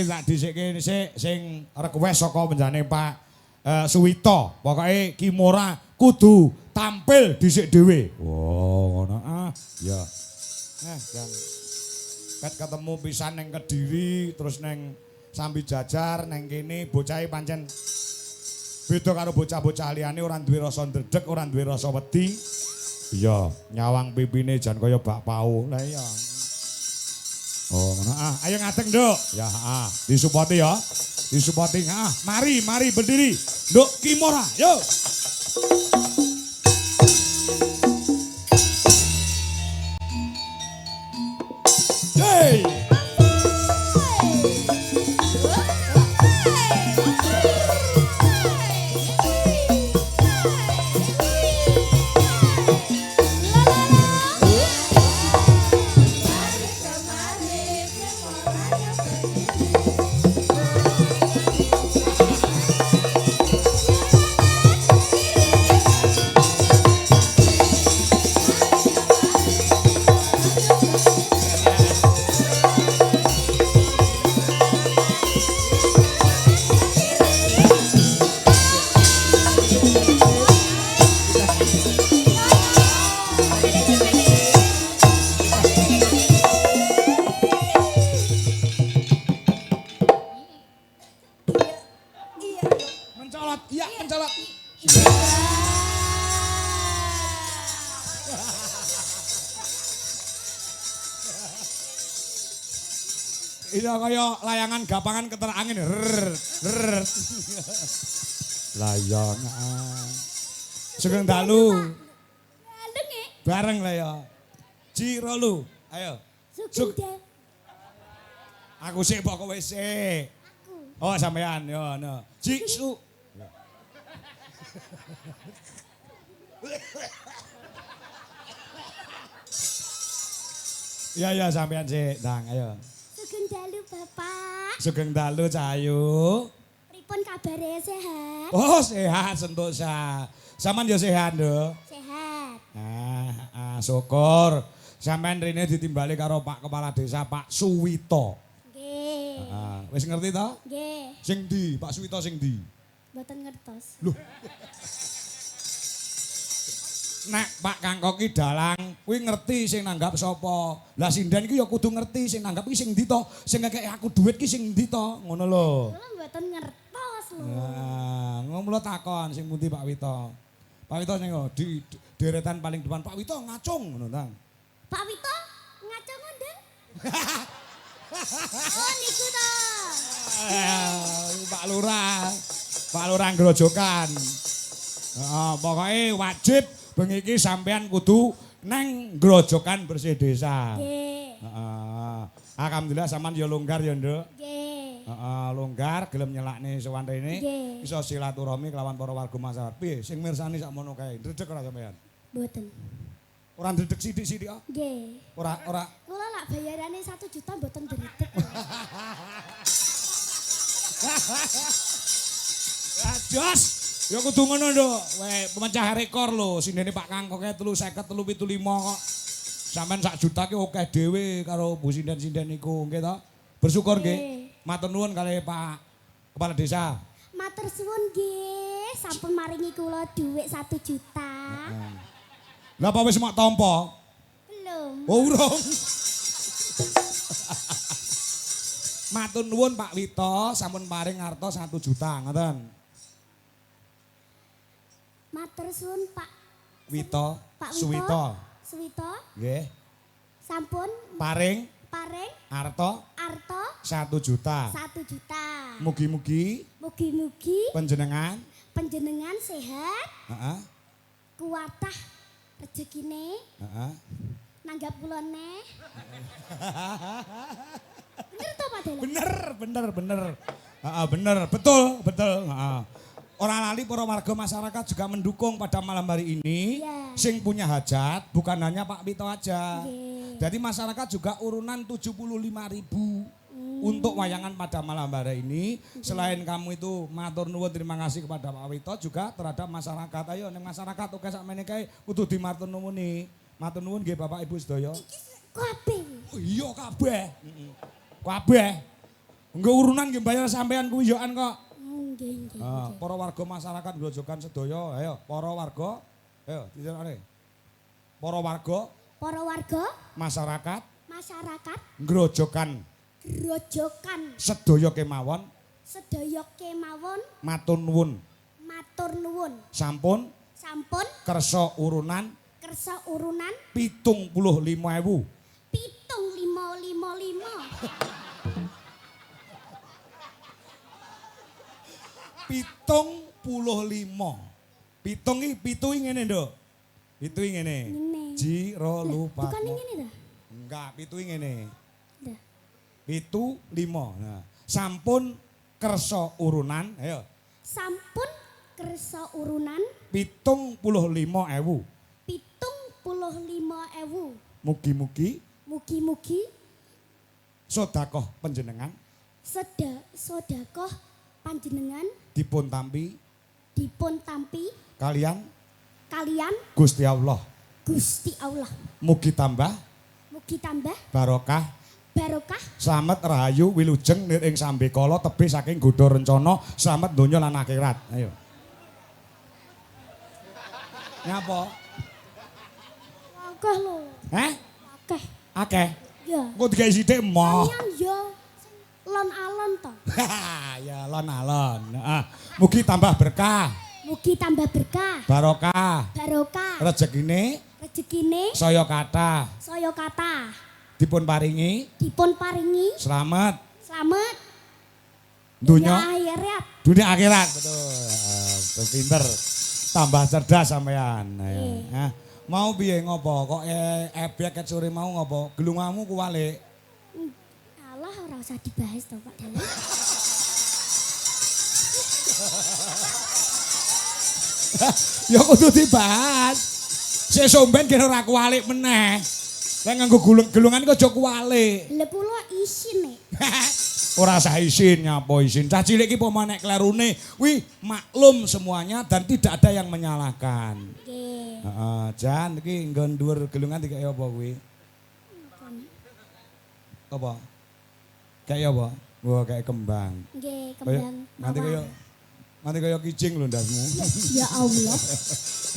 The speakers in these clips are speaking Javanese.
Tak dhisike sing request saka penjane Pak Suwito. Pokoke Kimora kudu tampil dhisik dhewe. Wow, ngono ah. Ya. Jan. Ket ketemu pisan ning Kediri terus ning Sambi Jajar ning kene bocahe pancen beda karo bocah-bocah liyane ora duwe rasa ndredeg, ora duwe rasa wedi. Iya, nyawang pipine jan kaya bak pau. Lah iya. Oh, ngono ah. Ayo ngadeg, Nduk. Ya, disupoti ya. Disupoti. Mari berdiri. Nduk Kimora, yuk. Hey! Mencolot, iya mencolot. Ini kaya layangan gapangan keter angin. Layangan. Sugeng dalu. Bareng lah ya. Ciro lu. Ayo. Aku sih pokok WC. Oh sampean yo no. Jiksu. Ya sampean sih, Dang, ayo. Sugeng dalu Bapak. Sugeng dalu Cahayu. Pripun kabare sehat? Oh sehat sentosa. Saman ya sehat, Nduk. Sehat. Syukur. Sampean rene ditimbali karo Pak Kepala Desa Pak Suwito. Nggih. Wis ngerti to? Nggih. Sing ndi? Pak Suwito sing ndi? Mboten ngertos. Loh. Nek Pak Kangkoki dalang kuwi ngerti sing nanggap sapa. Lah sinden iki ya kudu ngerti sing nanggap iki sing ndi to. Sing ngekeki aku dhuwit ki sing ndi to. Ngono lho. Kula mboten ngertos lho. Nah, ngono takon sing pundi Pak Wito. Pak Wito sing di deretan paling depan Pak Wito ngacung ngono tang. Pak Wito ngaco ngundang. Oh niku to. Pak Lurah. Pak Lurah Grojokan. Pokoknya wajib bengi iki sampean kudu neng Grojokan Bersih Desa. Nggih. Alhamdulillah sampean ya longgar ya, Nduk. Nggih. Longgar gelem nyelakne sowan rene. Nggih. Iso silaturahmi kelawan para warga masyarakat. Piye sing mirsani sakmono kae? Ndredeg ora sampean? Mboten. Ora ndredeg sithik-sithik kok. Nggih. Ora. Kula lak bayarane 1 juta mboten ndredeg. Jos, ya kudu ngono Nduk. Weh, pemecah rekor lho, sindene Pak Kangkoke 350 375 kok. Sampeyan 1 juta ki akeh dhewe karo Bu Sinden-sinden niku, nggih to? Bersyukur nggih. Matur nuwun kali Pak Kepala Desa. Matur suwun nggih, sampun maringi kula dhuwit 1 juta. Lah apa wis mok tampa? Belum. Oh, urung. Matur nuwun Pak Wito, sampun paring ngartos 1 juta, ngoten. Matur suwun Pak Wito, Pak Suwito. Suwito. Nggih. Sampun Paring arto 1 juta. 1 juta. Mugi-mugi Mugi-mugi panjenengan sehat, heeh, kuwatah rezekine, heeh. nanggap kula neh. Bener to Pak Dalang? Bener. Bener, betul. Orang lali para warga masyarakat juga mendukung pada malam hari ini. Iya. Sing punya hajat bukan hanya Pak Wito aja. Nggih. Jadi masyarakat juga urunan 75.000 untuk wayangan pada malam hari ini. Selain kamu itu matur nuwun terima kasih kepada Pak Wito juga terhadap masyarakat. Ayo ning masyarakat oke sakmene kae kudu dimatur nuwuni. Matur nuwun nggih Bapak Ibu sedaya. Kabeh. Oh iya kabeh. Kabeh. Nggo urunan nggih bayar sampean kuwi yokan kok. Nggih, nggih. Para warga masyarakat Grojogan sedaya, ayo para warga. Ayo dicerane. Para warga Para warga masyarakat masyarakat Grojogan Grojogan sedaya kemawon sedaya kemawon matur nuwun. matur nuwun. Sampun Sampun kersa urunan kersa urunan 75.000. 75. Pitung iki pitu iki ngene, Nduk. Pitu iki ngene. Ngene. Jiro lupa. Bukan ngene ta? Enggak, pitu iki ngene. Dah. 75. Nah, sampun kersa urunan, ayo. Sampun kersa urunan 75.000. 75.000. Mugi-mugi Mugi-mugi sedekah panjenengan sedekah panjenengan dipun tampi kalian Gusti Allah. Gusti Allah. Mugi tambah barokah slamet rahayu wilujeng nir ing sambekala tebih saking godha rencana slamet donya lan akhirat. Ayo. Nyapa? Akeh lho. Heh? Akeh. Akeh. Ya. Kok digawe sithik moh. Sampeyan ya lon-alon to. Ya lon-alon. Heeh. Mugi tambah berkah, Mugi tambah berkah, barokah, barokah, rezekine rezekine saya kathah saya kathah. dipun paringi Dipun paringi slamet slamet dunya akhirat. dunia akhirat. Betul. Pinter. Tambah cerdas sampean. Ayo. Nah, mau piye ngopo kok ebek ket sore mau ngopo? Gelungamu kuwalik. Allah ora usah dibahas to Pak Dalang. Ya kudu dibahas. Sesuk mben kira ora kuwalik meneh. Lek nganggo gelungan kok aja kuwalik. Lha kula isin nek. Ora usah izin, nyapa izin. Cah cilik iki pomo nek klerune, wih maklum semuanya dan tidak ada yang menyalahkan. Nggih. Heeh, Jan iki nggon dhuwur gelungan dikai apa kuwi? Apa? Kayak apa? Wah, kayak kembang. Nggih, Kaya kembang. nanti kaya kijing lho ndasmu. Ya Allah.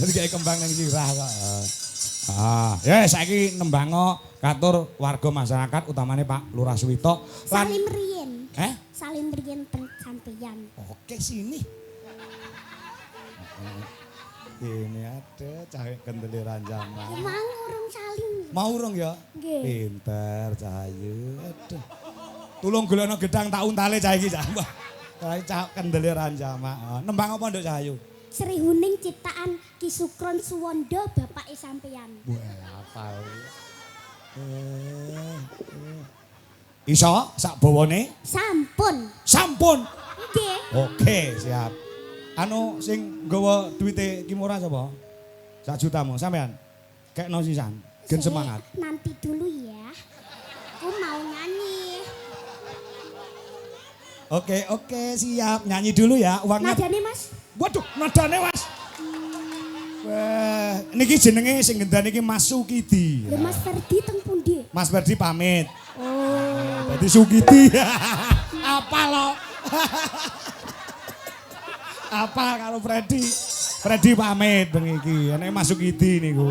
Jadi kayak kembang nang sirah kok. Ya saiki nembango katur warga masyarakat utamane Pak Lurah Suwito lan Salim riyen. Salim riyen sampeyan. Oke sini. Ini ada cahaya kendeli ranjama. Mau urung salim. Mau urung ya? Nggih. Pinter Cahayu. Aduh. Tulung golekno gedang tak untale cah iki cah. Kae cah kendeli ranjama. Nembang apa nduk Cahayu? Sri Huning ciptaan Ki Sukron Suwondo bapake sampeyan. Wah, apa? Iso sak bawane? Sampun. Sampun. Nggih. Oke, siap. Anu sing nggawa duwite Ki Murah sapa? 1 jutamu sampean. Kekno sisan. Gen semangat. Nanti dulu ya. Aku mau nyanyi. Oke, siap. Nyanyi dulu ya. Uangnya. Nadane Mas. Waduh, nadane Mas. Wah, niki jenenge sing gendane iki Mas Sukidi. Lho Mas Ferdi teng pundi? Mas Ferdi pamit. Oh. Jadi Sukidi. Apa lo? Apa karo Freddy? Freddy pamit bengi iki. Nek Mas Sukidi niku.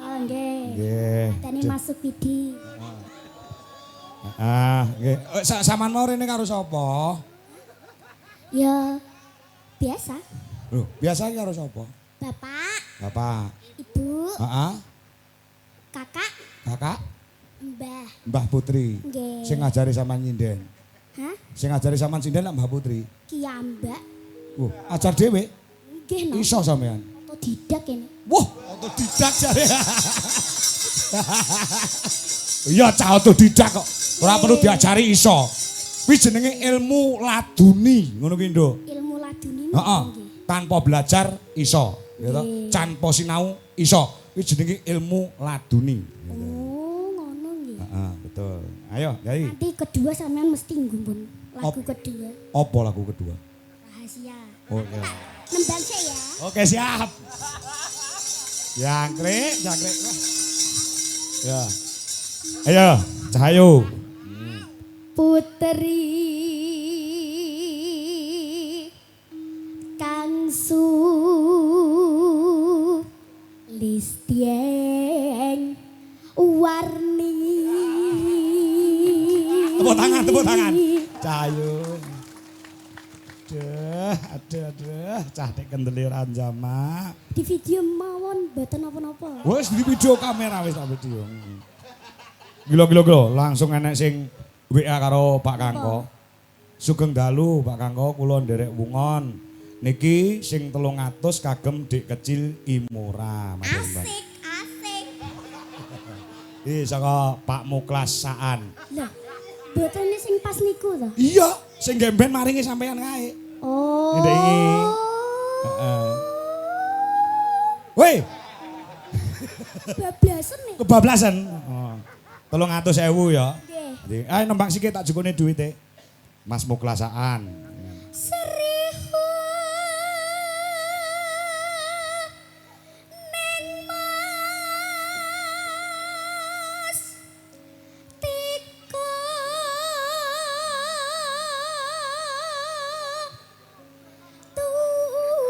Oh nggih. Nggih. Dene masuk Widi. Nggih. Saman mau rene karo sapa? Ya biasa. Loh, biasa karo sapa? Bapak, Bapak. Ibu, Heeh. Kakak, Kakak, Mbah. Mbah Putri. Nggih. Sing ngajari sampean nyinden. Hah? Sing ngajari sampean nyinden Mbah Putri. Kiambak. Ajar dhewe Nggih no. iso sampean. Otodidak ini. Wah, otodidak jare. Iya, cah otodidak kok. Ora perlu diajari iso. Kuwi jenenge ilmu laduni, ngono kuwi, Nduk. Ilmu laduni. Heeh. Tanpa belajar iso, ya toh. Nggih. Tanpa sinau iso. Kuwi jenenge ilmu laduni. Oh, ngono nggih. Heeh, betul. Ayo, Yai. Nanti kedua sampean mesti nggumpun lagu kedua. Apa lagu kedua? Rahasia. Oke. Nembang sik ya. Oke, siap. Jangkrik. Ya. Ayo, Cahayu. Putri Tepuk tangan, tepuk tangan. Cayun. Aduh, cah nek kendeli ora jamak. Di video mawon mboten napa-napa. Wes di video kamera wis tak video. Gila, langsung enek sing WA karo Pak Kangko. Sugeng dalu Pak Kangko, kula nderek wungon. Niki sing 300 kagem dik kecil Imora. Asik. Saka Pak Muklas Saan. Lah, mboten sing pas niku to? Iya, sing gemben maringi sampean kae. Oh. Ndengi. Heeh. Woi, Bablasan nih. kebablasan. Oh. 300.000 ya. Nggih. Ayo nembang sikit tak jukune duwite. Mas Muklasaan. Serihu neng mas tiko tuban.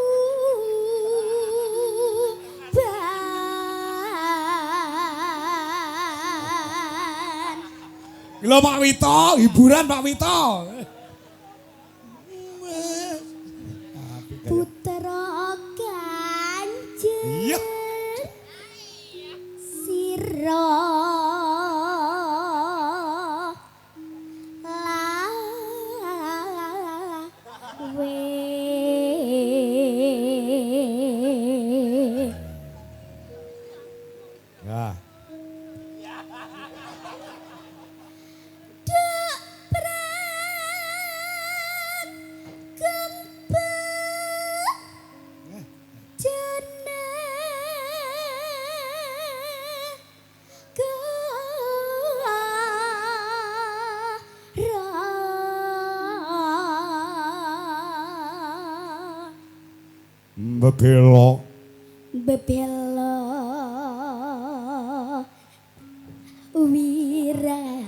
Lho Pak Wito, hiburan Pak Wito. Putra Kanjeng Iya. Sira lawe. Ya. Bebelo. Bebelo wirat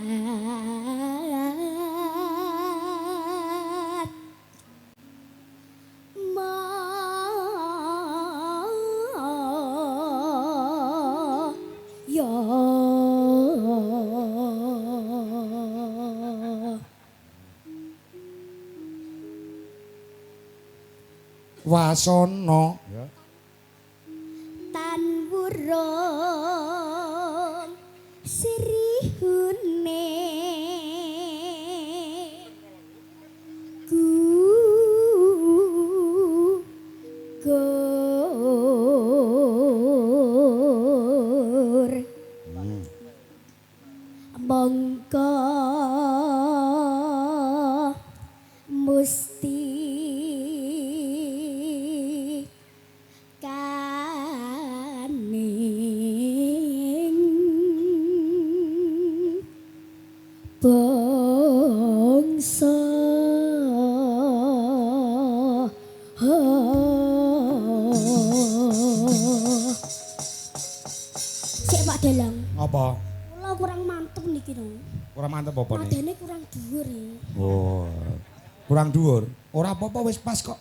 ya Wasono. tan wurung srihune gugur mongko musti kaning bangsa Sik Pak Dalang, Apa? kula kurang mantep niki no. Kurang mantep apa nih? Nadane kurang dhuwur ya. Oh. Kurang dhuwur. Ora apa-apa wis pas kok.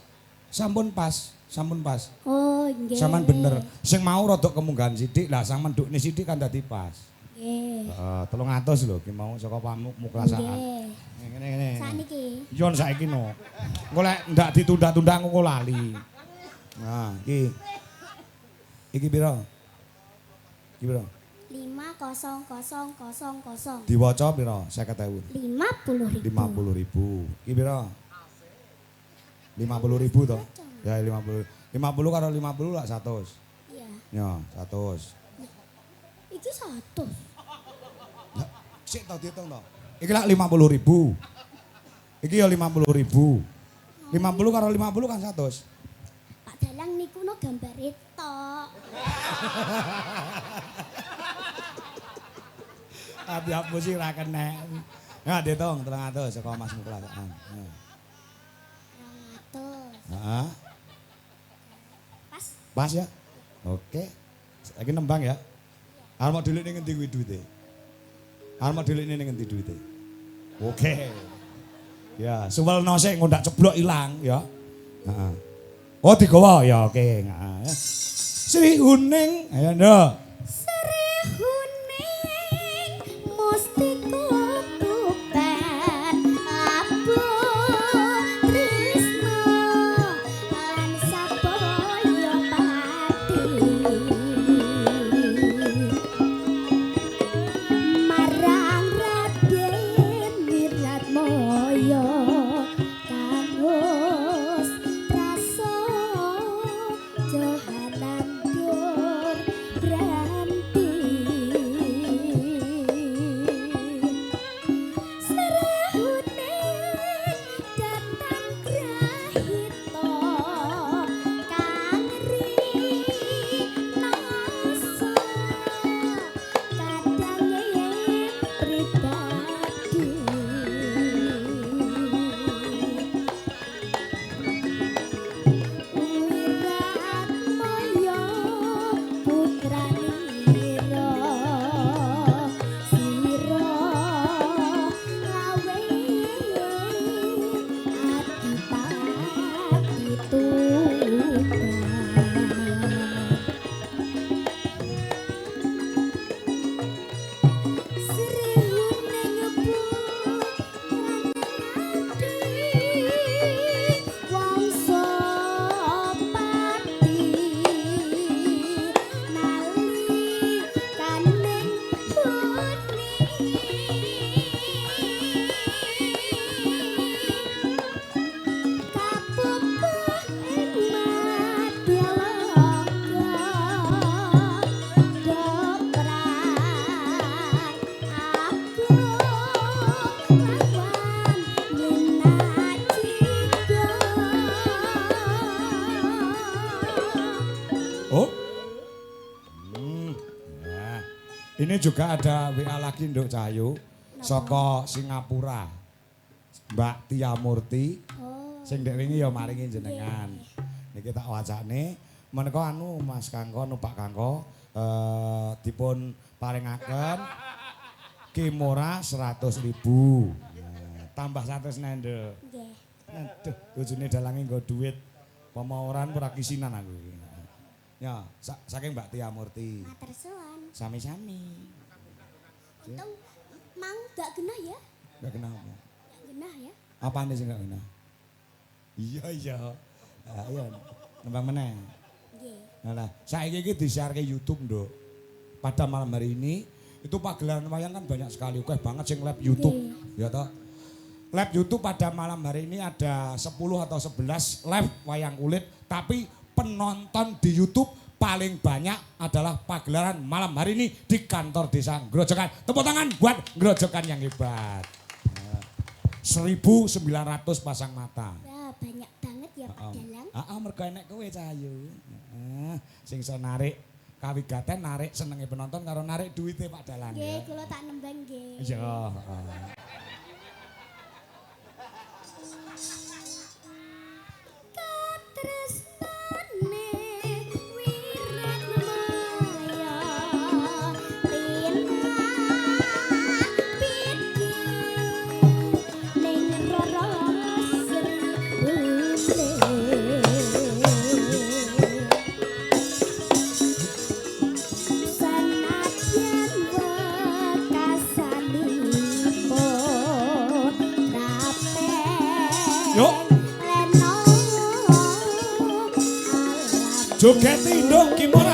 Sampun pas, sampun pas. Oh, nggih. Sampean bener. Sing mau rodok kemunggahan sithik, lah sang mendukne sithik kan dadi pas. Nggih. Heeh, 300 lho ki mau saka Pak Muklasaan. Nggih. Ngene. Sakniki. Yon saiki no. Engko lek ndak ditunda-tunda engko lali. Nah, iki. Iki piro? Iki piro? 50000. Diwaca piro? 50.000. 50.000. 50.000. Iki piro? 50.000 to? Ya 50. 50 karo 50 lah 100. Iya. Ya, 100. Iki 100. Lah, sik to diitung to. Iki lak 50.000. Iki ya 50.000. 50 karo 50 kan 100. Pak Dalang niku no gambare tok. Hati-hati sih ra kena. Ya diitung 300 saka Mas Muklasaan. 200. Heeh. Pas. Pas ya? Oke. Saiki nembang ya. Arep mau dhulik ning endi kuwi duwite? Arep mau dhulik ning endi duwite? Oke. Ya, suwelno sik ngondak ceblok ilang ya. Heeh. Oh digawa ya oke. Heeh. Sri Uning, ayo nduk. Sri huning musti kutuban. Ini juga ada WA lagi Nduk Cahyu saka Singapura. Mbak Tia Murti. Oh. Sing dek wingi ya maringi jenengan. Niki tak wacane menika anu Mas Kangko numpak Kangko dipun paringaken Kimora 100.000. Tambah 100 nendel. Nggih. Aduh, bojone dalange nggo dhuwit. Pemaoran ora kisinan aku. Ya, saking Mbak Tia Murti. Matur suwun. Sami-sami. Untung mang gak genah ya? Gak kenal apa? Gak genah ya? Apaan sih gak kenal? Iya. Ayo, nembang meneh. Nggih. Nah, saiki iki di-share ke YouTube, Nduk. Pada malam hari ini itu pagelaran wayang kan banyak sekali, oke banget sing live YouTube. Ya toh. Live YouTube pada malam hari ini ada 10 atau 11 live wayang kulit, tapi penonton di YouTube paling banyak adalah pagelaran malam hari ini di kantor desa Grojogan. Tepuk tangan buat Grojogan yang hebat. 1.900 pasang mata. Wah, banyak banget ya Pak Dalang. Heeh, mergo enek kowe Cahyu. Sing iso narik kawigaten, narik senenge penonton karo narik duwite Pak Dalang. Nggih, kula tak nembang nggih. Iya, Katresnane wirat maya lina piti ning rara sanadyan wekasanipun rapen Yuk. Jogeti Nduk Kimora.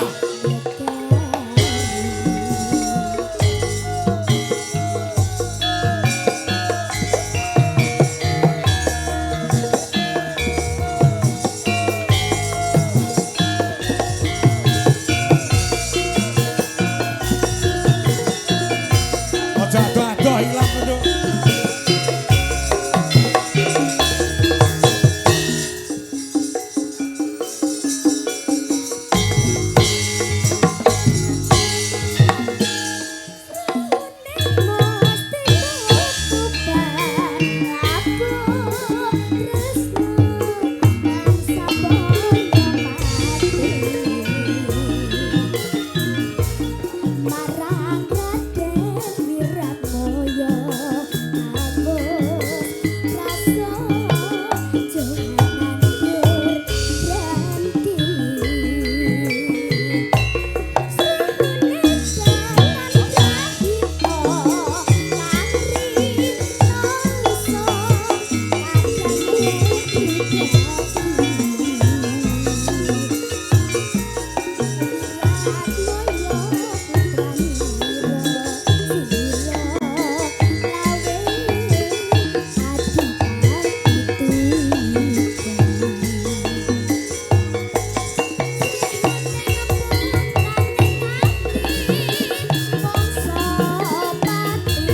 Ojo ado-ado ilang Nduk. Marang Raden Wiratmoyo ambus rasa johanan berganti suhune jalan rahito ngari nongso kadane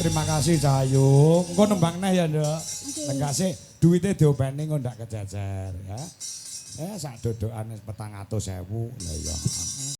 Terima kasih Cahyu. Engko nembang neh ya, Nduk. Enggak sih duwite diopeni engko ndak kejejer ya. Sak dodokan 400.000 lah ya.